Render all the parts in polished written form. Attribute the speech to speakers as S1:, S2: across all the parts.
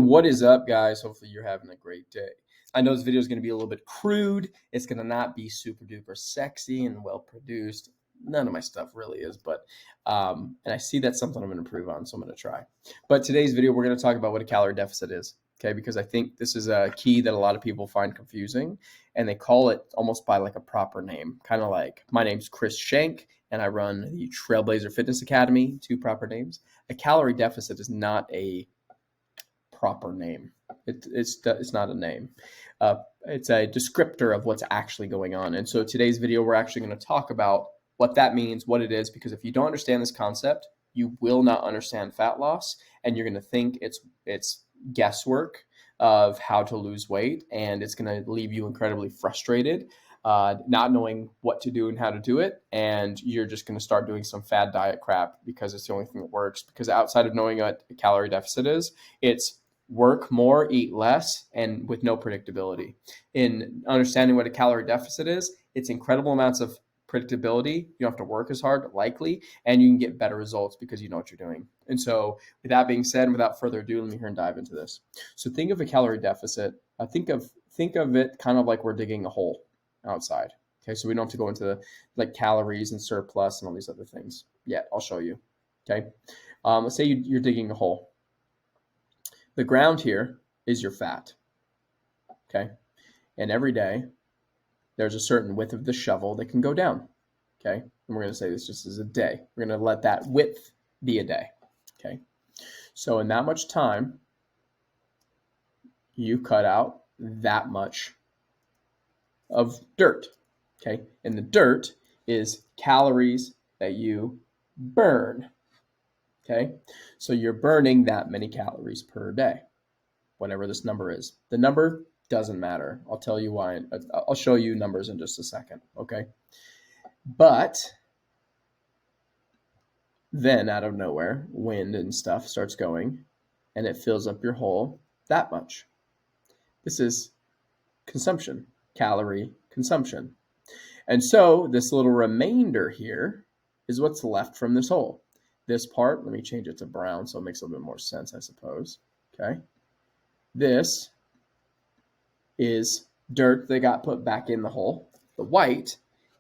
S1: What is up, guys? Hopefully you're having a great day. I know this video is going to be a little bit crude. It's going to not be super duper sexy and well produced. None of my stuff really is, but and I see that's something I'm going to improve on, so I'm going to try. But today's video, we're going to talk about what a calorie deficit is, okay? Because I think this is a key that a lot of people find confusing, and they call it almost by like a proper name, kind of like my name's Chris Shank, and I run the Trailblazer Fitness Academy, two proper names. A calorie deficit is not a proper name. It's not a name. It's a descriptor of what's actually going on. And so today's video, we're actually going to talk about what that means, what it is, because if you don't understand this concept, you will not understand fat loss, and you're going to think it's guesswork of how to lose weight, and it's going to leave you incredibly frustrated, not knowing what to do and how to do it, and you're just going to start doing some fad diet crap because it's the only thing that works. Because outside of knowing what a calorie deficit is, it's work more, eat less, and with no predictability. In understanding what a calorie deficit is, it's incredible amounts of predictability. You don't have to work as hard, likely, and you can get better results because you know what you're doing. And so with that being said, and without further ado, let me hear and dive into this. So think of a calorie deficit. Think of it kind of like we're digging a hole outside. Okay, so we don't have to go into like calories and surplus and all these other things yet. I'll show you. Okay, let's say you're digging a hole. The ground here is your fat. Okay, and every day there's a certain width of the shovel that can go down. Okay, and we're going to say this just as a day. We're going to let that width be a day. Okay, so in that much time, you cut out that much of dirt. Okay, and the dirt is calories that you burn. Okay, so you're burning that many calories per day, whatever this number is. The number doesn't matter. I'll tell you why. I'll show you numbers in just a second. Okay, but then out of nowhere, wind and stuff starts going, and it fills up your hole that much. This is consumption, calorie consumption. And so this little remainder here is what's left from this hole. This part, let me change it to brown so it makes a little bit more sense, I suppose. Okay. This is dirt that got put back in the hole. The white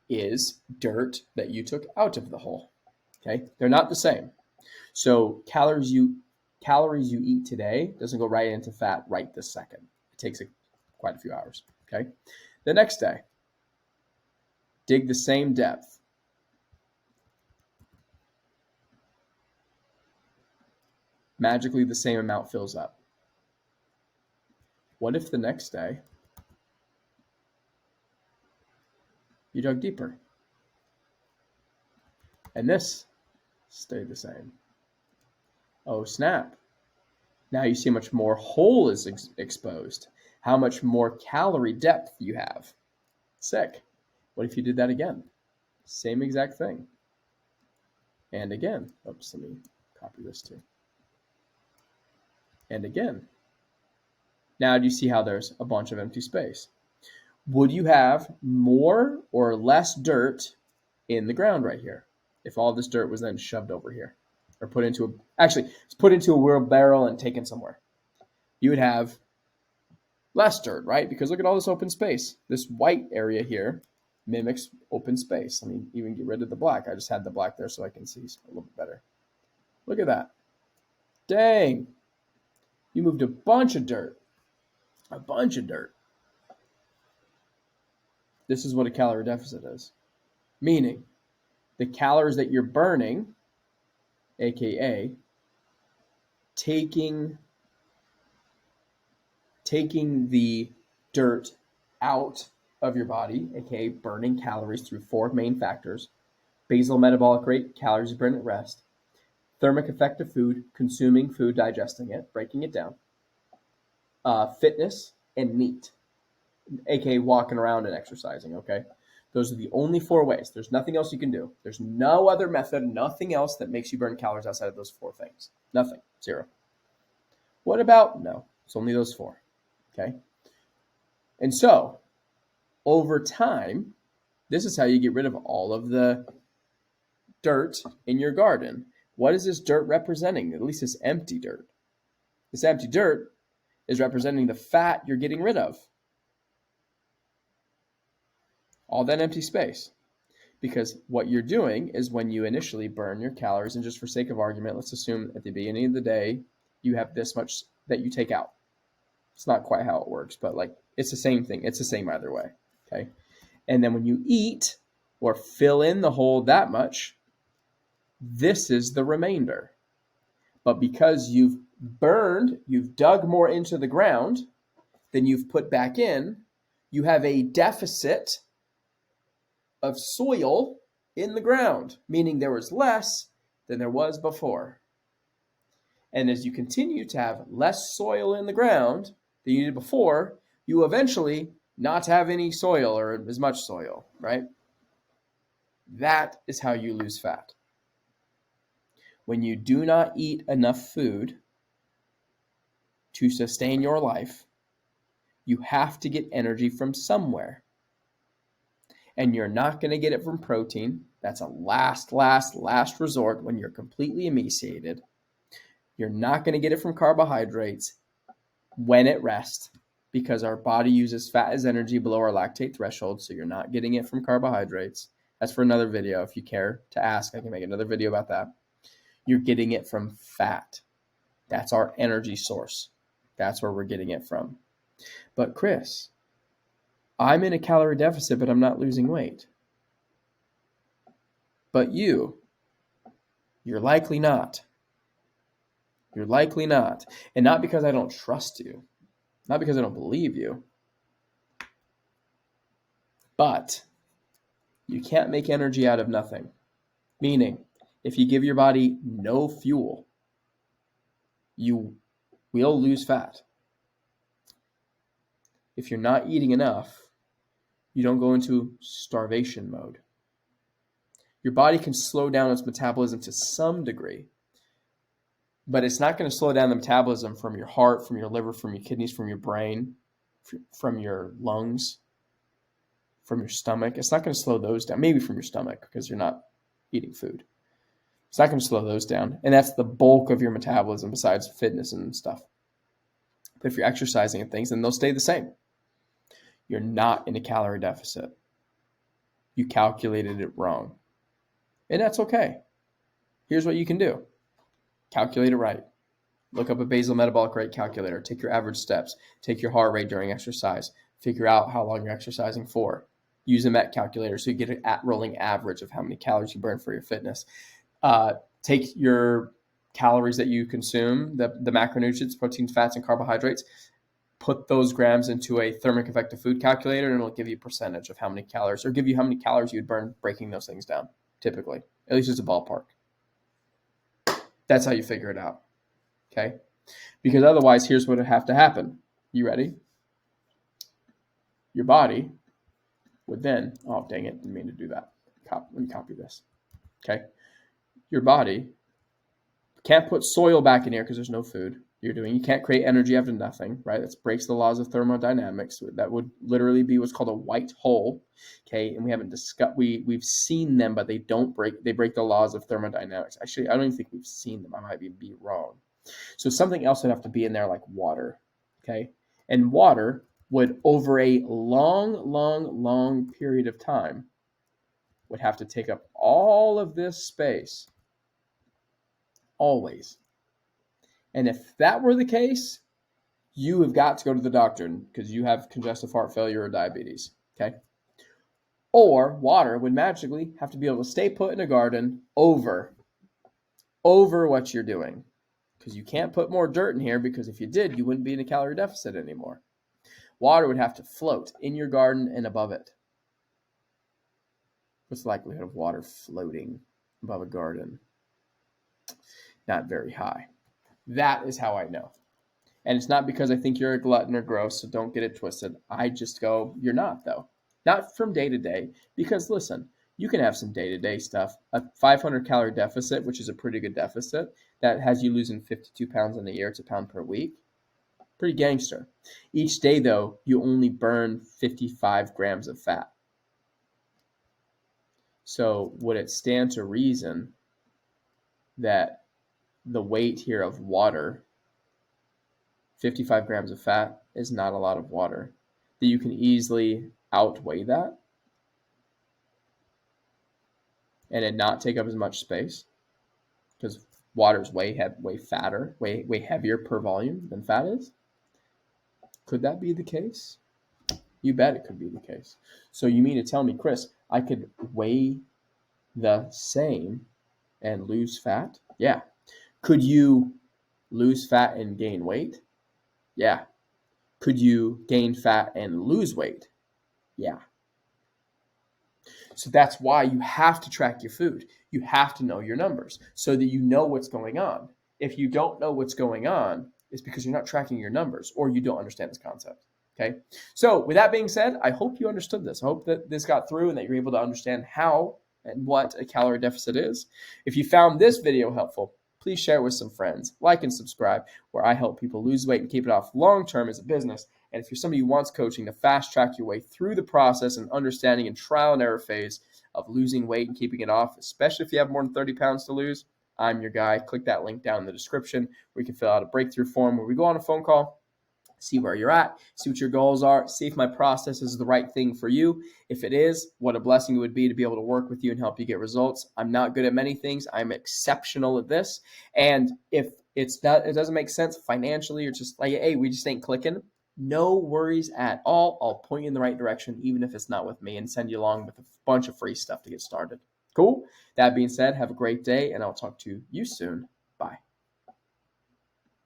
S1: is dirt that you took out of the hole. Okay. They're not the same. So calories you eat today doesn't go right into fat right this second. It takes quite a few hours. Okay. The next day, dig the same depth. Magically, the same amount fills up. What if the next day you dug deeper and this stayed the same? Oh, snap. Now you see how much more hole is exposed, how much more calorie depth you have. Sick. What if you did that again? Same exact thing. And again. Oops, let me copy this too. And again. Now do you see how there's a bunch of empty space? Would you have more or less dirt in the ground right here if all this dirt was then shoved over here or put into a wheelbarrow and taken somewhere? You would have less dirt, right? Because look at all this open space. This white area here mimics open space. Let me even get rid of the black. I just had the black there so I can see a little bit better. Look at that. Dang. You moved a bunch of dirt. A bunch of dirt. This is what a calorie deficit is. Meaning, the calories that you're burning, aka taking the dirt out of your body, aka burning calories through four main factors: basal metabolic rate, calories burned at rest; thermic effect of food, consuming food, digesting it, breaking it down; fitness; and NEAT, aka walking around and exercising. Okay, those are the only four ways. There's nothing else you can do. There's no other method, nothing else that makes you burn calories outside of those four things. Nothing. Zero. What about? No, it's only those four. Okay, and so over time, this is how you get rid of all of the dirt in your garden. What is this dirt representing? At least this empty dirt. This empty dirt is representing the fat you're getting rid of. All that empty space. Because what you're doing is when you initially burn your calories, and just for sake of argument, let's assume at the beginning of the day, you have this much that you take out. It's not quite how it works, but like it's the same thing. It's the same either way. Okay. And then when you eat or fill in the hole that much, this is the remainder. But because you've burned, you've dug more into the ground than you've put back in, you have a deficit of soil in the ground, meaning there was less than there was before. And as you continue to have less soil in the ground than you did before, you eventually not have any soil or as much soil, right? That is how you lose fat. When you do not eat enough food to sustain your life, you have to get energy from somewhere. And you're not going to get it from protein. That's a last resort when you're completely emaciated. You're not going to get it from carbohydrates when at rest, because our body uses fat as energy below our lactate threshold, so you're not getting it from carbohydrates. That's for another video. If you care to ask, I can make another video about that. You're getting it from fat. That's our energy source. That's where we're getting it from. But Chris, I'm in a calorie deficit, but I'm not losing weight. But you're likely not. You're likely not. And not because I don't trust you, not because I don't believe you, but you can't make energy out of nothing. Meaning, if you give your body no fuel, you will lose fat. If you're not eating enough, you don't go into starvation mode. Your body can slow down its metabolism to some degree, but it's not going to slow down the metabolism from your heart, from your liver, from your kidneys, from your brain, from your lungs, from your stomach. It's not going to slow those down. Maybe from your stomach because you're not eating food. It's not going to slow those down. And that's the bulk of your metabolism besides fitness and stuff. But if you're exercising and things, then they'll stay the same. You're not in a calorie deficit. You calculated it wrong. And that's okay. Here's what you can do. Calculate it right. Look up a basal metabolic rate calculator. Take your average steps. Take your heart rate during exercise. Figure out how long you're exercising for. Use a MET calculator so you get an rolling average of how many calories you burn for your fitness. Take your calories that you consume, the macronutrients, proteins, fats, and carbohydrates. Put those grams into a thermic effective food calculator, and it'll give you a percentage of how many calories, or give you how many calories you'd burn breaking those things down, typically. At least it's a ballpark. That's how you figure it out, okay? Because otherwise, here's what would have to happen. You ready? Your body would then, oh, dang it, I didn't mean to do that. Let me copy this, okay? Your body can't put soil back in here because there's no food. You can't create energy out of nothing, right? That breaks the laws of thermodynamics. That would literally be what's called a white hole, okay? And we haven't discussed, we've seen them, but they break the laws of thermodynamics. Actually, I don't even think we've seen them. I might be wrong. So something else would have to be in there like water, okay? And water would, over a long period of time, would have to take up all of this space, always. And if that were the case, you have got to go to the doctor because you have congestive heart failure or diabetes, okay? Or water would magically have to be able to stay put in a garden over what you're doing, because you can't put more dirt in here, because if you did, you wouldn't be in a calorie deficit anymore. Water would have to float in your garden and above it. What's the likelihood of water floating above a garden? Not very high. That is how I know. And it's not because I think you're a glutton or gross, so don't get it twisted. I just go, you're not, though. Not from day to day, because listen, you can have some day-to-day stuff. A 500-calorie deficit, which is a pretty good deficit, that has you losing 52 pounds in a year. It's a pound per week. Pretty gangster. Each day, though, you only burn 55 grams of fat. So would it stand to reason that the weight here of water 55 grams of fat is not a lot of water. That you can easily outweigh that and it not take up as much space because water is way fatter, way heavier per volume than fat is. Could that be the case? You bet it could be the case. So you mean to tell me, Chris, I could weigh the same and lose fat? Yeah. Could you lose fat and gain weight? Yeah. Could you gain fat and lose weight? Yeah. So that's why you have to track your food. You have to know your numbers so that you know what's going on. If you don't know what's going on, it's because you're not tracking your numbers or you don't understand this concept. Okay. So with that being said, I hope you understood this. I hope that this got through and that you're able to understand how and what a calorie deficit is. If you found this video helpful, please share it with some friends. Like and subscribe, where I help people lose weight and keep it off long-term as a business. And if you're somebody who wants coaching to fast track your way through the process and understanding and trial and error phase of losing weight and keeping it off, especially if you have more than 30 pounds to lose, I'm your guy. Click that link down in the description where you can fill out a breakthrough form where we go on a phone call, see where you're at, see what your goals are, see if my process is the right thing for you. If it is, what a blessing it would be to be able to work with you and help you get results. I'm not good at many things. I'm exceptional at this. And if it doesn't make sense financially or just like, hey, we just ain't clicking, no worries at all. I'll point you in the right direction, even if it's not with me, and send you along with a bunch of free stuff to get started. Cool. That being said, have a great day, and I'll talk to you soon.